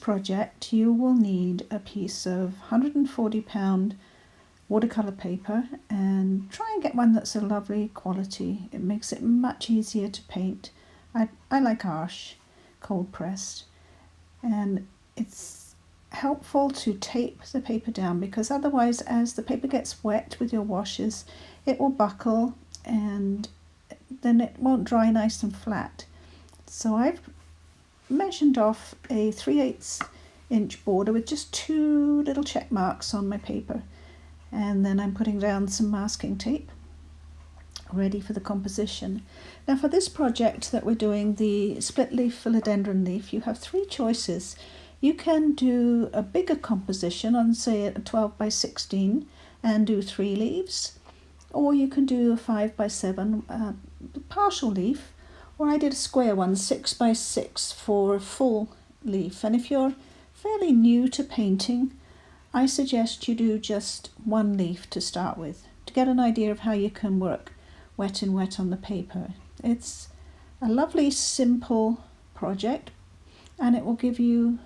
project you will need a piece of 140-pound watercolour paper, and try and get one that's a lovely quality. It makes it much easier to paint. I like Arches cold pressed, and it's helpful to tape the paper down, because otherwise as the paper gets wet with your washes it will buckle and then it won't dry nice and flat. So I've measured off a 3/8 inch border with just 2 little check marks on my paper, and then I'm putting down some masking tape ready for the composition. Now for this project that we're doing, the split leaf Philodendron leaf, you have 3 choices. You can do a bigger composition on, say, a 12x16 and do 3 leaves, or you can do a 5x7 partial leaf, or I did a square one, 6x6 for a full leaf. And if you're fairly new to painting, I suggest you do just 1 leaf to start with, to get an idea of how you can work wet and wet on the paper. It's a lovely simple project, and it will give you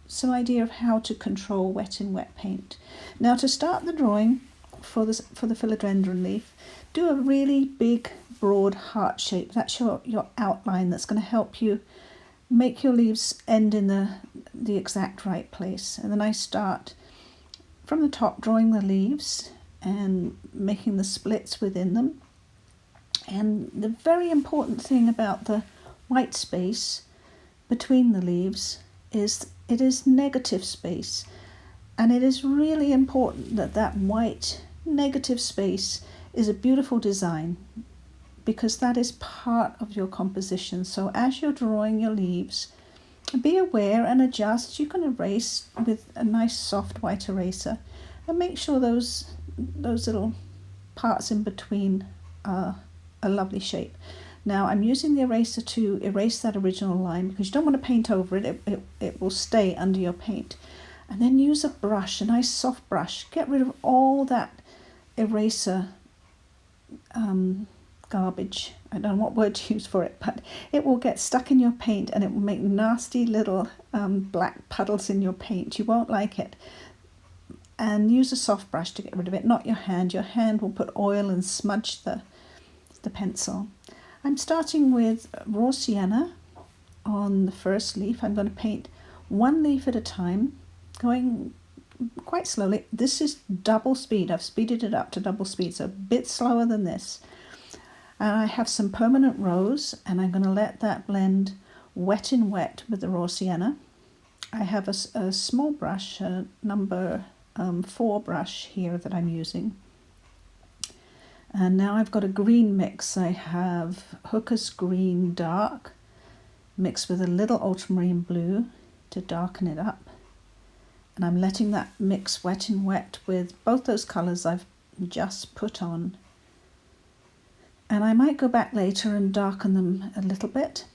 some idea of how to control wet and wet paint. Now to start the drawing for the Philodendron leaf, do a really big broad heart shape. That's your outline that's going to help you make your leaves end in the exact right place. And then I start from the top drawing the leaves and making the splits within them. And the very important thing about the white space between the leaves is it is negative space, and it is really important that that white negative space is a beautiful design, because that is part of your composition. So as you're drawing your leaves, be aware and adjust. You can erase with a nice soft white eraser and make sure those little parts in between are a lovely shape. Now I'm using the eraser to erase that original line, because you don't want to paint over it. It will stay under your paint. And then use a brush, a nice soft brush. Get rid of all that eraser garbage. I don't know what word to use for it, but it will get stuck in your paint and it will make nasty little black puddles in your paint. You won't like it. And use a soft brush to get rid of it, not your hand. Your hand will put oil and smudge the pencil. I'm starting with raw sienna on the first leaf. I'm going to paint 1 leaf at a time, going quite slowly. This is double speed. I've speeded it up to double speed, so a bit slower than this. And I have some permanent rose, and I'm going to let that blend wet in wet with the raw sienna. I have a small brush, a number 4 brush here that I'm using. And now I've got a green mix. I have Hooker's Green Dark mixed with a little Ultramarine Blue to darken it up. And I'm letting that mix wet in wet with both those colours I've just put on. And I might go back later and darken them a little bit.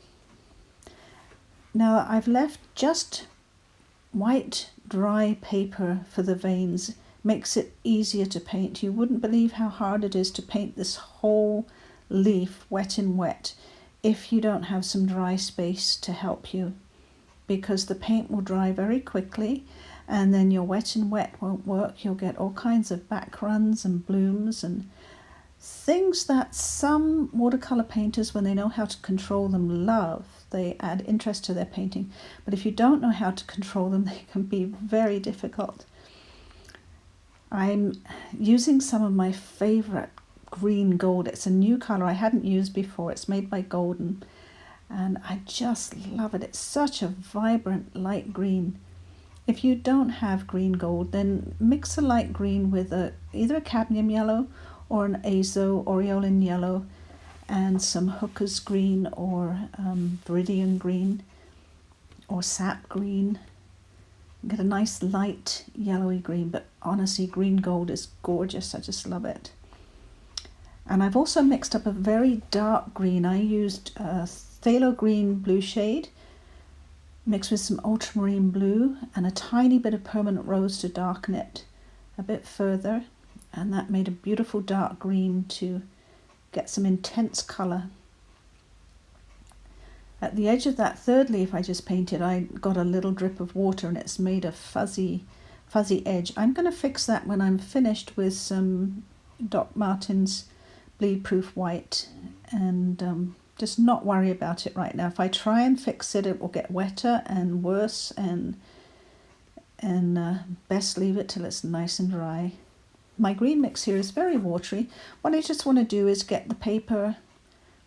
Now I've left just white dry paper for the veins. Makes it easier to paint. You wouldn't believe how hard it is to paint this whole leaf wet in wet if you don't have some dry space to help you, because the paint will dry very quickly and then your wet in wet won't work. You'll get all kinds of back runs and blooms and things that some watercolor painters, when they know how to control them, love. They add interest to their painting, but if you don't know how to control them, they can be very difficult. I'm using some of my favourite green gold. It's a new colour I hadn't used before. It's made by Golden, and I just love it. It's such a vibrant light green. If you don't have green gold, then mix a light green with either a cadmium yellow or an Azo Yellow and some Hooker's Green or Viridian Green or Sap Green. Get a nice light yellowy green, but honestly green gold is gorgeous. I just love it. And I've also mixed up a very dark green. I used a Phthalo green blue shade mixed with some ultramarine blue and a tiny bit of permanent rose to darken it a bit further, and that made a beautiful dark green to get some intense colour. At the edge of that third leaf I just painted, I got a little drip of water and it's made a fuzzy edge. I'm going to fix that when I'm finished with some Doc Martens bleed proof white, and just not worry about it right now. If I try and fix it, it will get wetter and worse, and best leave it till it's nice and dry. My green mix here is very watery. What I just want to do is get the paper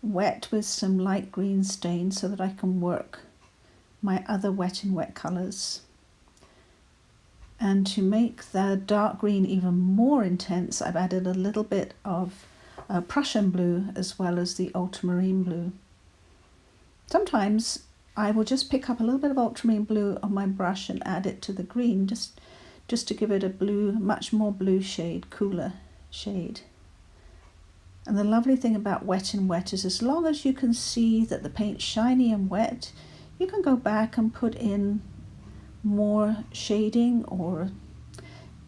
wet with some light green stain so that I can work my other wet and wet colours. And to make the dark green even more intense, I've added a little bit of Prussian Blue as well as the Ultramarine Blue. Sometimes I will just pick up a little bit of Ultramarine Blue on my brush and add it to the green, just to give it a blue, much more blue shade, cooler shade. And the lovely thing about wet and wet is as long as you can see that the paint's shiny and wet, you can go back and put in more shading, or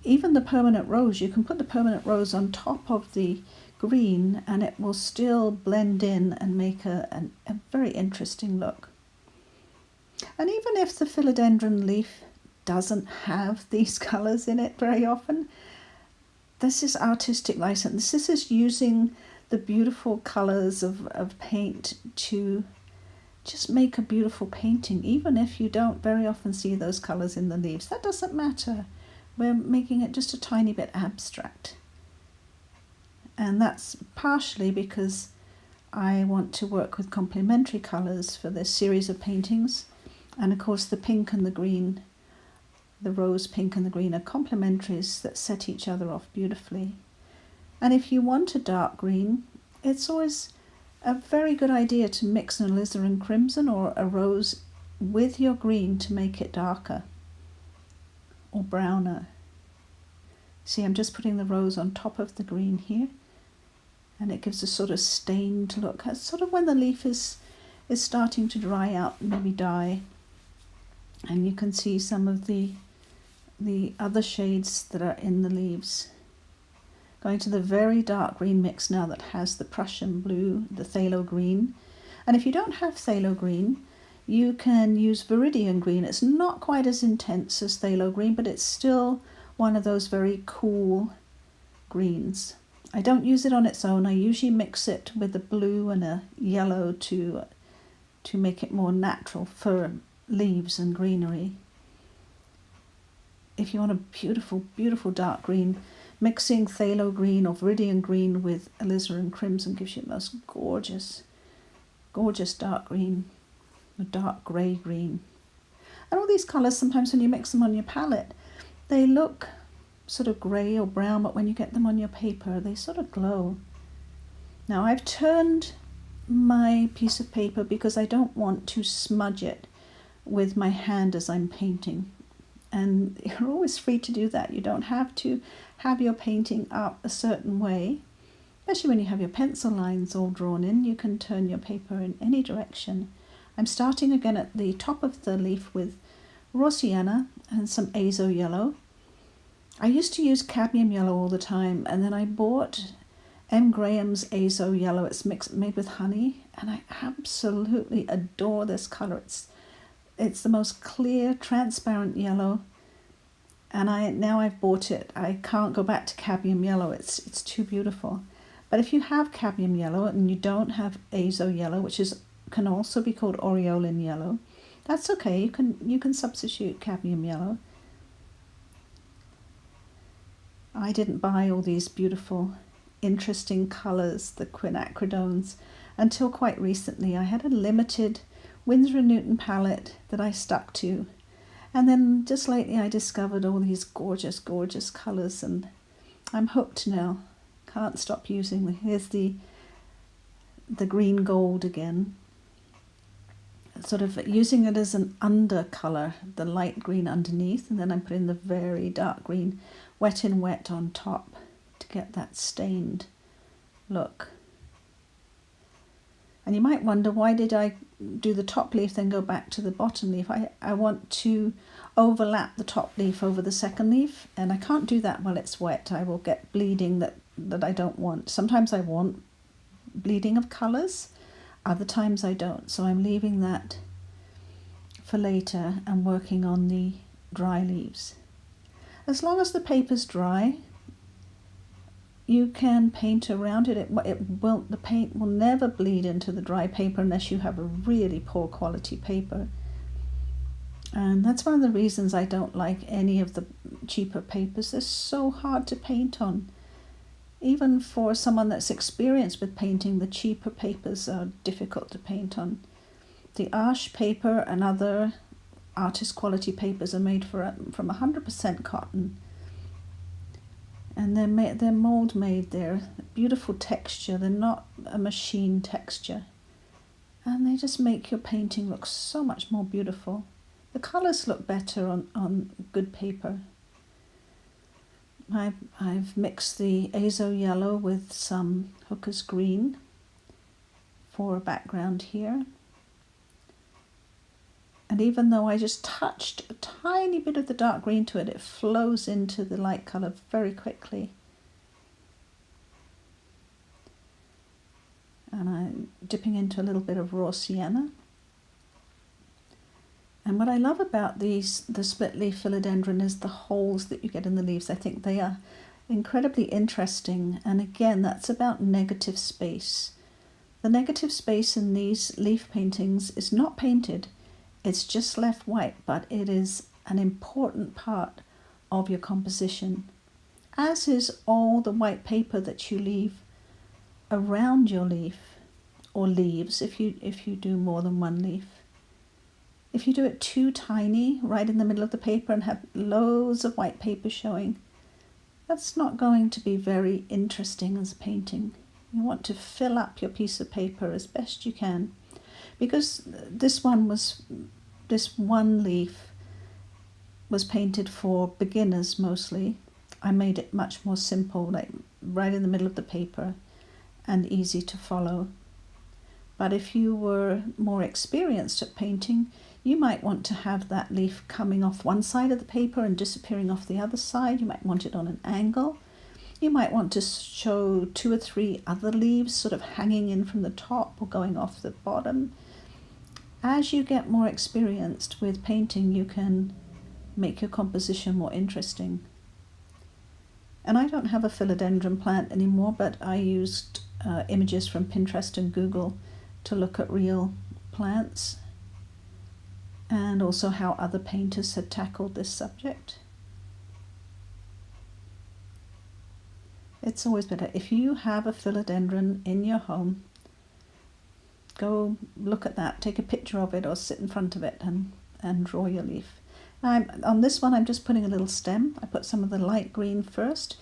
even the permanent rose. You can put the permanent rose on top of the green and it will still blend in and make a very interesting look. And even if the Philodendron Leaf doesn't have these colours in it very often, this is artistic license. This is using the beautiful colours of paint to just make a beautiful painting, even if you don't very often see those colours in the leaves. That doesn't matter. We're making it just a tiny bit abstract. And that's partially because I want to work with complementary colours for this series of paintings. And of course the pink and the green, the rose pink and the green, are complementaries that set each other off beautifully. And if you want a dark green, it's always a very good idea to mix an alizarin crimson or a rose with your green to make it darker or browner. See, I'm just putting the rose on top of the green here, and it gives a sort of stained look. That's sort of when the leaf is starting to dry out, maybe die, and you can see some of the other shades that are in the leaves. Going to the very dark green mix now that has the Prussian Blue, the Phthalo green. And if you don't have Phthalo green, you can use Viridian green. It's not quite as intense as Phthalo green, but it's still one of those very cool greens. I don't use it on its own. I usually mix it with a blue and a yellow to make it more natural for leaves and greenery. If you want a beautiful, beautiful dark green, mixing Phthalo green or Viridian green with alizarin crimson gives you the most gorgeous, gorgeous dark green, a dark grey green. And all these colours, sometimes when you mix them on your palette, they look sort of grey or brown, but when you get them on your paper, they sort of glow. Now I've turned my piece of paper because I don't want to smudge it with my hand as I'm painting. And you're always free to do that. You don't have to have your painting up a certain way. Especially when you have your pencil lines all drawn in, you can turn your paper in any direction. I'm starting again at the top of the leaf with raw sienna and some Azo Yellow. I used to use cadmium yellow all the time, and then I bought M. Graham's Azo Yellow. It's made with honey, and I absolutely adore this colour. It's the most clear, transparent yellow, and now I've bought it. I can't go back to cadmium yellow. It's too beautiful. But if you have cadmium yellow and you don't have Azo Yellow, which can also be called aureolin yellow, that's okay. You can substitute cadmium yellow. I didn't buy all these beautiful, interesting colours, the quinacridones, until quite recently. I had a limited Winsor & Newton palette that I stuck to, and then just lately I discovered all these gorgeous, gorgeous colours, and I'm hooked now. Can't stop using them. Here's the green gold again, sort of using it as an undercolour, the light green underneath, and then I'm putting the very dark green wet in wet on top to get that stained look. And you might wonder, why did I do the top leaf then go back to the bottom leaf? I want to overlap the top leaf over the second leaf, and I can't do that while it's wet. I will get bleeding that I don't want. Sometimes I want bleeding of colours. Other times I don't, so I'm leaving that for later and working on the dry leaves. As long as the paper's dry, you can paint around it. The paint will never bleed into the dry paper unless you have a really poor quality paper. And that's one of the reasons I don't like any of the cheaper papers. They're so hard to paint on. Even for someone that's experienced with painting, the cheaper papers are difficult to paint on. The Arches paper and other artist quality papers are made from 100% cotton. And they're mold made. They're beautiful texture. They're not a machine texture. And they just make your painting look so much more beautiful. The colours look better on good paper. I've mixed the Azo Yellow with some Hooker's Green for a background here. And even though I just touched a tiny bit of the dark green to it, it flows into the light colour very quickly. And I'm dipping into a little bit of raw sienna. And what I love about the split leaf philodendron is the holes that you get in the leaves. I think they are incredibly interesting. And again, that's about negative space. The negative space in these leaf paintings is not painted. It's just left white, but it is an important part of your composition, as is all the white paper that you leave around your leaf, or leaves if you do more than one leaf. If you do it too tiny right in the middle of the paper and have loads of white paper showing, that's not going to be very interesting as a painting. You want to fill up your piece of paper as best you can. Because this one leaf was painted for beginners mostly, I made it much more simple, like right in the middle of the paper and easy to follow. But if you were more experienced at painting, you might want to have that leaf coming off one side of the paper and disappearing off the other side. You might want it on an angle. You might want to show 2 or 3 other leaves sort of hanging in from the top or going off the bottom. As you get more experienced with painting, you can make your composition more interesting. And I don't have a philodendron plant anymore, but I used images from Pinterest and Google to look at real plants and also how other painters had tackled this subject. It's always better. If you have a philodendron in your home, go look at that, take a picture of it or sit in front of it and draw your leaf. On this one I'm just putting a little stem. I put some of the light green first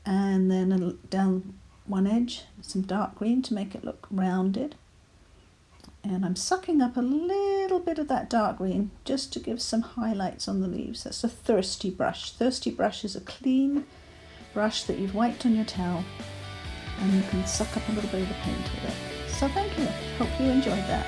and then down one edge some dark green to make it look rounded. And I'm sucking up a little bit of that dark green just to give some highlights on the leaves. That's a thirsty brush. Thirsty brush is a clean brush that you've wiped on your towel and you can suck up a little bit of the paint with it. So thank you. Hope you enjoyed that.